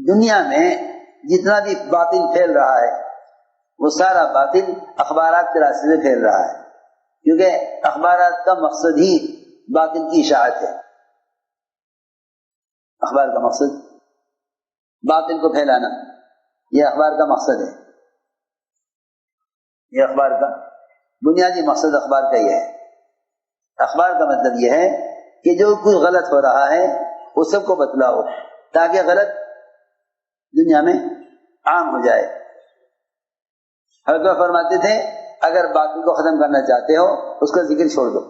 دنیا میں جتنا بھی باطل پھیل رہا ہے وہ سارا باطل اخبارات کے راستے سے پھیل رہا ہے، کیونکہ اخبارات کا مقصد ہی باطل کی اشاعت ہے۔ اخبار کا مقصد باطل کو پھیلانا، یہ اخبار کا مقصد ہے، یہ اخبار کا بنیادی مقصد اخبار کا یہ ہے۔ اخبار کا مطلب یہ ہے کہ جو کچھ غلط ہو رہا ہے وہ سب کو بتلاؤ تاکہ غلط دنیا میں عام ہو جائے۔ حضرت فرماتے تھے اگر باطل کو ختم کرنا چاہتے ہو اس کا ذکر چھوڑ دو۔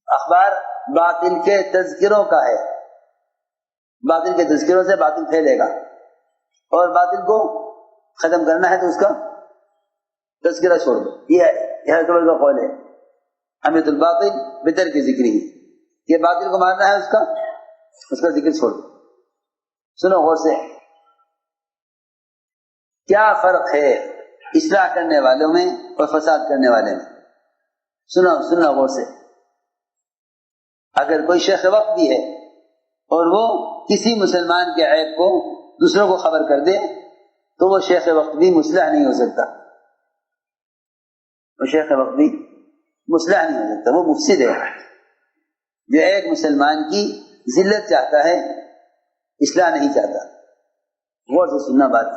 اخبار باطل کے تذکروں کا ہے، باطل کے تذکروں سے باطل پھیلے گا، اور باطل کو ختم کرنا ہے تو اس کا تذکرہ چھوڑ دو۔ یہ حضرت عمر کا قول ہے، امیت الباطل بترک ذکری، یہ باطل کو مارنا ہے اس کا ذکر چھوڑ دو۔ سنو غور سے، کیا فرق ہے اصلاح کرنے والوں میں اور فساد کرنے والے میں؟ سننا غور سے۔ اگر کوئی شیخ وقت بھی ہے اور وہ کسی مسلمان کے عیب کو دوسروں کو خبر کر دے تو وہ شیخ وقت بھی مصلح نہیں ہو سکتا، وہ شیخ وقت بھی مصلح نہیں ہو سکتا، وہ مفسد ہے جو ایک مسلمان کی ذلت چاہتا ہے، اصلاح نہیں چاہتا۔ غور سے سننا بات،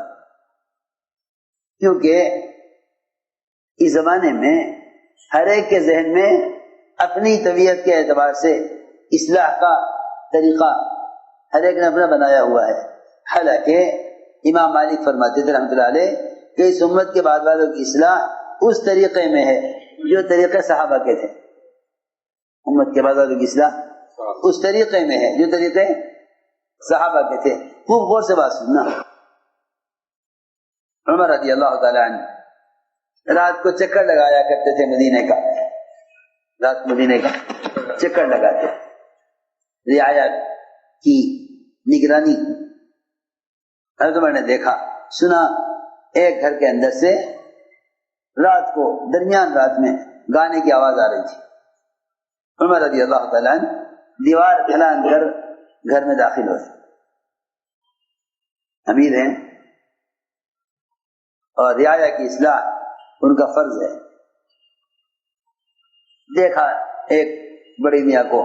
کیونکہ اس زمانے میں ہر ایک کے ذہن میں اپنی طبیعت کے اعتبار سے اصلاح کا طریقہ ہر ایک نے اپنا بنایا ہوا ہے۔ حالانکہ امام مالک فرماتے تھے رحمۃ اللہ علیہ کہ اس امت کے بعد والوں کی اصلاح اس طریقے میں ہے جو طریقے صحابہ کے تھے۔ امت کے بعد والوں کی اصلاح اس طریقے میں ہے جو طریقے صحابہ کے تھے۔ خوب غور سے بات سننا۔ عمر رضی اللہ تعالیٰ عنہ رات کو چکر لگایا کرتے تھے مدینے کا، رات مدینے کا چکر لگاتے، رعایا کی نگرانی۔ حضرت عمر نے دیکھا سنا ایک گھر کے اندر سے رات کو درمیان رات میں گانے کی آواز آ رہی تھی۔ عمر رضی اللہ تعالیٰ عنہ دیوار پھلان کر گھر میں داخل ہوئے، امیر ہیں اور رعایا کی اصلاح ان کا فرض ہے۔ دیکھا ایک بڑی میاں کو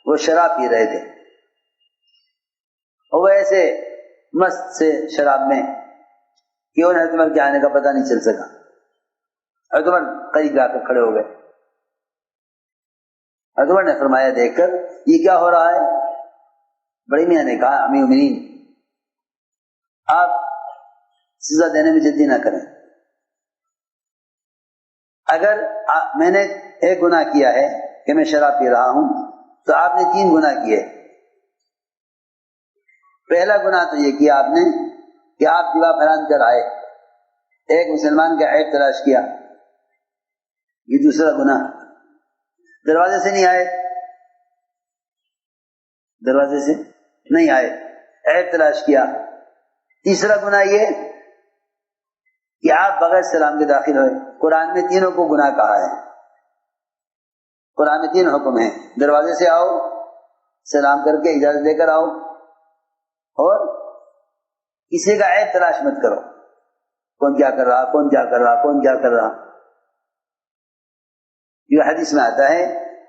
وہ شراب پی رہے تھے، اور وہ ایسے مست سے شراب میں کہ انہیں حضرت عمر کے آنے کا پتہ نہیں چل سکا۔ حضرت عمر قریب جا کر کھڑے ہو گئے۔ حضرت عمر نے فرمایا دیکھ کر یہ کیا ہو رہا ہے؟ بڑی میاں نے کہا امیر المومنین آپ سزا دینے میں جلدی نہ کریں، اگر میں نے ایک گناہ کیا ہے کہ میں شراب پی رہا ہوں تو آپ نے 3 گناہ کیے۔ پہلا گناہ تو یہ کیا آپ نے کہ آپ دیوا پھیلان کر آئے، ایک مسلمان کا عیب تلاش کیا، یہ دوسرا گناہ۔ دروازے سے نہیں آئے، دروازے سے نہیں آئے، عیب تلاش کیا۔ تیسرا گناہ یہ کہ آپ بغیر سلام کے داخل ہوئے۔ قرآن میں تینوں کو گناہ کہا ہے، قرآن میں 3 حکم ہیں، دروازے سے آؤ، سلام کر کے اجازت لے کر آؤ، اور کسی کا عیب تلاش مت کرو، کون کیا کر رہا، کون کیا کر رہا، کون کیا کر رہا۔ یہ حدیث میں آتا ہے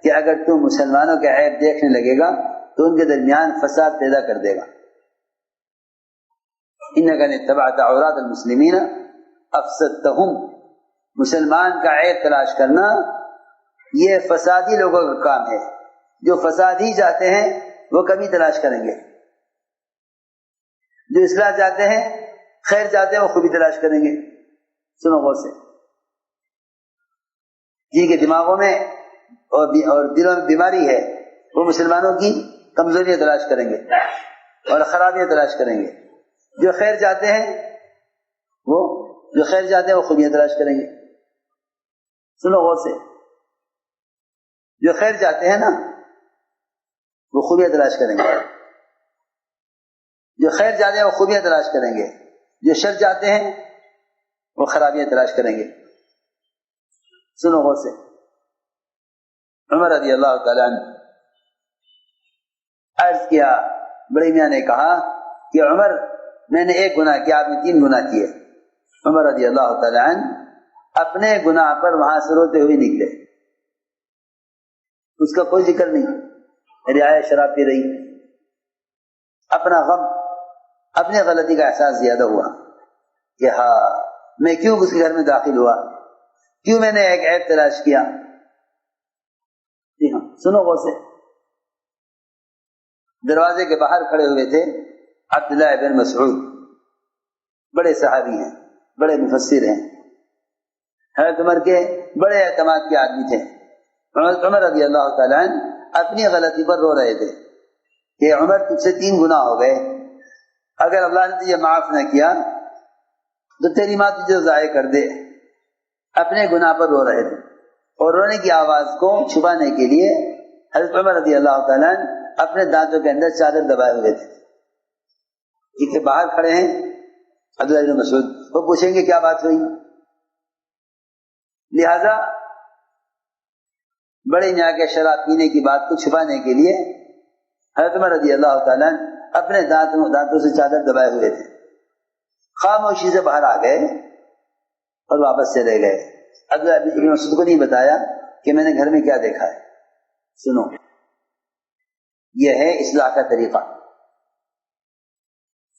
کہ اگر تم مسلمانوں کے عیب دیکھنے لگے گا تو ان کے درمیان فساد پیدا کر دے گا۔ انک ان اتبعت عورات المسلمین افسدتہم، مسلمان کا عیب تلاش کرنا یہ فسادی لوگوں کا کام ہے۔ جو فساد ہی چاہتے ہیں وہ کمی تلاش کریں گے، جو اصلاح چاہتے ہیں، خیر چاہتے ہیں، وہ خوبی تلاش کریں گے۔ سنو غور سے، جن کے دماغوں میں اور دلوں میں بیماری ہے وہ مسلمانوں کی کمزوریاں تلاش کریں گے اور خرابیاں تلاش کریں گے۔ جو خیر چاہتے ہیں وہ خوبیاں تلاش کریں گے۔ سنو غور سے، جو خیر چاہتے ہیں نا وہ خوبیاں تلاش کریں گے، جو خیر چاہتے ہیں وہ خوبیاں تلاش کریں گے، جو شر چاہتے ہیں وہ خرابیاں تلاش کریں گے۔ سنو غور سے، عمر رضی اللہ تعالیٰ عنہ عرض کیا، بڑی میاں نے کہا کہ عمر میں نے ایک گناہ کیا، آپ نے 3 گناہ کیے. عمر رضی اللہ تعالیٰ عنہ اپنے گناہ پر وہاں سے روتے ہوئے نکلے. اس کا کوئی ذکر نہیں، رعایا شراب پی رہی. اپنا غم، اپنی غلطی کا احساس زیادہ ہوا کہ ہاں میں کیوں اس کے گھر میں داخل ہوا، کیوں میں نے ایک عیب تلاش کیا. جی ہاں سنو غور سے. دروازے کے باہر کھڑے ہوئے تھے عبداللہ بن مسعود، بڑے صحابی ہیں، بڑے مفسر ہیں، حضرت عمر کے بڑے اعتماد کے آدمی تھے. عمر رضی اللہ تعالیٰ عنہ اپنی غلطی پر رو رہے تھے کہ عمر تجھ سے 3 گناہ ہو گئے، اگر اللہ نے تجھے معاف نہ کیا تو تیری ماں تجھے ضائع کر دے. اپنے گناہ پر رو رہے تھے اور رونے کی آواز کو چھپانے کے لیے حضرت عمر رضی اللہ تعالیٰ عنہ اپنے دانتوں کے اندر چادر دبائے ہوئے تھے. یہ کہ باہر کھڑے ہیں عبداللہ بن مسعود، وہ پوچھیں گے کیا بات ہوئی. لہذا بڑے میاں کے شراب پینے کی بات کو چھپانے کے لیے حضرت عمر رضی اللہ تعالیٰ اپنے دانتوں سے چادر دبائے ہوئے تھے. خاموشی سے باہر آ گئے اور واپس چلے گئے. عبداللہ بن مسعود کو نہیں بتایا کہ میں نے گھر میں کیا دیکھا ہے. سنو، یہ ہے اصلاح کا طریقہ،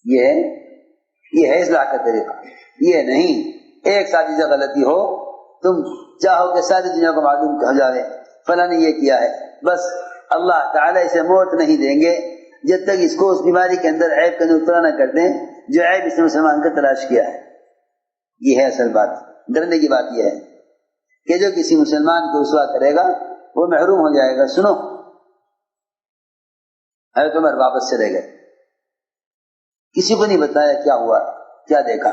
یہ ہے اصلاح کا طریقہ. یہ نہیں ایک ساتھی سے غلطی ہو تم چاہو کہ ساری دنیا کو معلوم ہو جائے فلاں نے یہ کیا ہے، بس اللہ تعالیٰ اسے موت نہیں دیں گے جب تک اس کو اس بیماری کے اندر عیب کا اترا نہ کر دیں جو عیب اس نے مسلمان کا تلاش کیا ہے. یہ ہے اصل بات. ڈرنے کی بات یہ ہے کہ جو کسی مسلمان کو رسوا کرے گا وہ محروم ہو جائے گا. سنو، حضرت عمر واپس چلے گئے، کسی کو نہیں بتایا کیا ہوا، کیا دیکھا.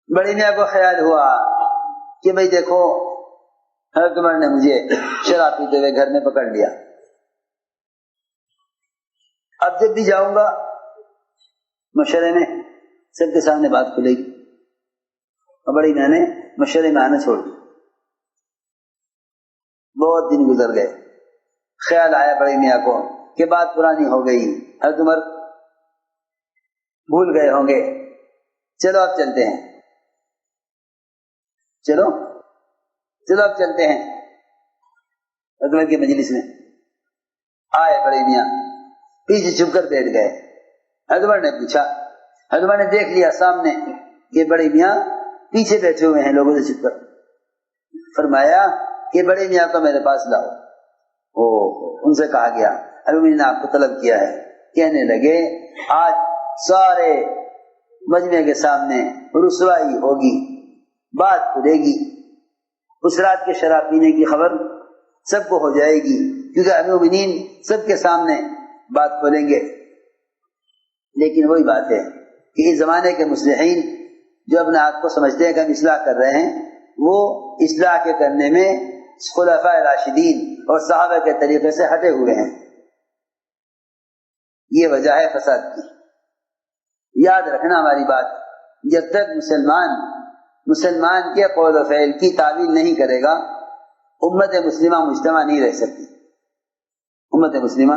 بڑے میاں کو خیال ہوا کہ بھئی دیکھو حضرت عمر نے مجھے شراب پیتے ہوئے گھر میں پکڑ لیا، اب جب بھی جاؤں گا مشورے میں سب کے سامنے بات کھلے گی. اور بڑی میاں نے مشورے میں آنا چھوڑ دی. بہت دن گزر گئے، خیال آیا بڑے میاں کو کہ بات پرانی ہو گئی، حضرت عمر بھول گئے ہوں گے، چلو اب چلتے ہیں، چلو اب چلتے ہیں. حضرت عمر کی مجلس میں آئے بڑے میاں، پیچھے چھپ کر بیٹھ گئے. حضرت عمر نے پوچھا، حضرت عمر نے دیکھ لیا سامنے کہ بڑے میاں پیچھے بیٹھے ہوئے ہیں لوگوں سے چھپ کر. فرمایا کہ بڑے میاں کو میرے پاس لاؤ. ان سے کہا گیا ابھی میں نے آپ کو طلب کیا ہے. کہنے لگے آج سارے مجمع کے سامنے رسوائی ہوگی، بات کھلے گی، اس رات کے شراب پینے کی خبر سب کو ہو جائے گی کیونکہ امیر المومنین سب کے سامنے بات کھولیں گے. لیکن وہی بات ہے کہ اس زمانے کے مصلحین جو اپنے آپ کو سمجھتے ہیں کہ ہم اصلاح کر رہے ہیں، وہ اصلاح کے کرنے میں خلفاء راشدین اور صحابہ کے طریقے سے ہٹے ہوئے ہیں. یہ وجہ ہے فساد کی. یاد رکھنا ہماری بات، جب تک مسلمان کے قول و فعل کی تعویل نہیں کرے گا امت مسلمہ مجتمع نہیں رہ سکتی. امت مسلمہ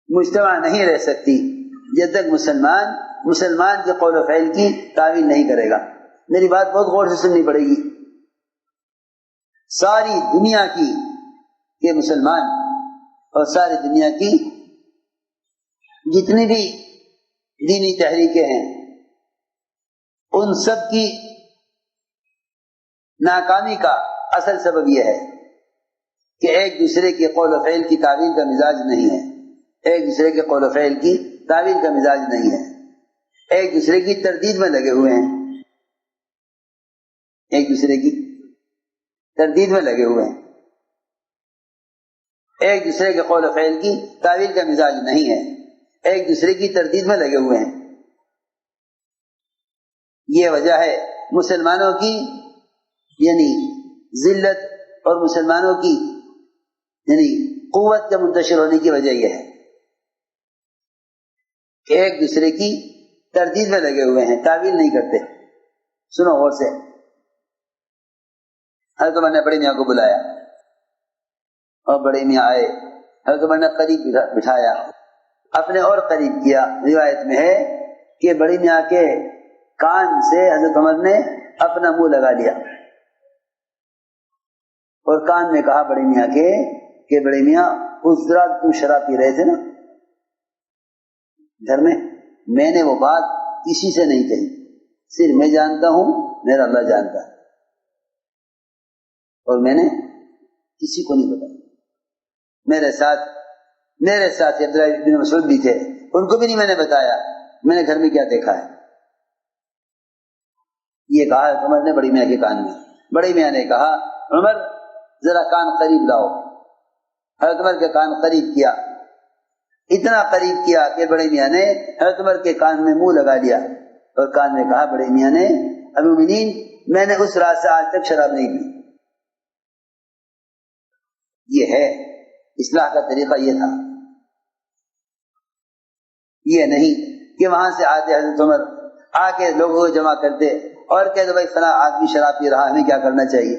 مجتمع نہیں رہ سکتی جب تک مسلمان کے قول و فعل کی تعویل نہیں کرے گا. میری بات بہت غور سے سننی پڑے گی. ساری دنیا کی کے مسلمان اور ساری دنیا کی جتنی بھی دینی تحریکیں ہیں ان سب کی ناکامی کا اصل سبب یہ ہے کہ ایک دوسرے کے قول و فعل کی تعویل کا مزاج نہیں ہے. ایک دوسرے کے قول و فعل کی تعویل کا مزاج نہیں ہے. ایک دوسرے کی تردید میں لگے ہوئے ہیں. ایک دوسرے کی تردید میں لگے ہوئے ہیں. ایک دوسرے کے قول و فعل کی تعویل کا مزاج نہیں ہے. ایک دوسرے کی تردید میں لگے ہوئے ہیں. یہ وجہ ہے مسلمانوں کی یعنی ذلت اور مسلمانوں کی یعنی قوت کا منتشر ہونے کی وجہ یہ ہے کہ ایک دوسرے کی تردید میں لگے ہوئے ہیں، تعویل نہیں کرتے. سنو غور سے. حضرت عمر نے بڑے میاں کو بلایا اور بڑے میاں آئے. حضرت عمر نے قریب بٹھایا اپنے اور قریب کیا۔ روایت میں ہے کہ بڑی میاں کے کان سے حضرت عمر نے اپنا منہ لگا لیا اور کان میں کہا بڑی میاں کے کہ بڑی میاں اس رات تم شراب پی رہے تھے نا گھر میں نے وہ بات کسی سے نہیں کہی، صرف میں جانتا ہوں، میرا اللہ جانتا ہے، اور میں نے کسی کو نہیں بتایا۔ میرے ساتھ عبداللہ بن مسعود بھی تھے، ان کو بھی نہیں میں نے بتایا میں نے گھر میں کیا دیکھا ہے۔ یہ کہا عمر نے بڑی میاں کے کان میں۔ بڑی میاں نے کہا عمر ذرا کان قریب لاؤ۔ حضرت عمر کے کان قریب کیا، اتنا قریب کیا کہ بڑے میاں نے حضرت عمر کے کان میں منہ لگا لیا اور کان میں کہا بڑے میاں نے ابو المؤمنین میں نے اس رات سے آج تک شراب نہیں پی۔ یہ ہے اصلاح کا طریقہ، یہ تھا، یہ نہیں کہ وہاں سے آتے حضرت عمر آ کے لوگوں کو جمع کرتے اور کہتے بھائی فلاں آدمی شراب پی رہا، ہمیں کیا کرنا چاہیے۔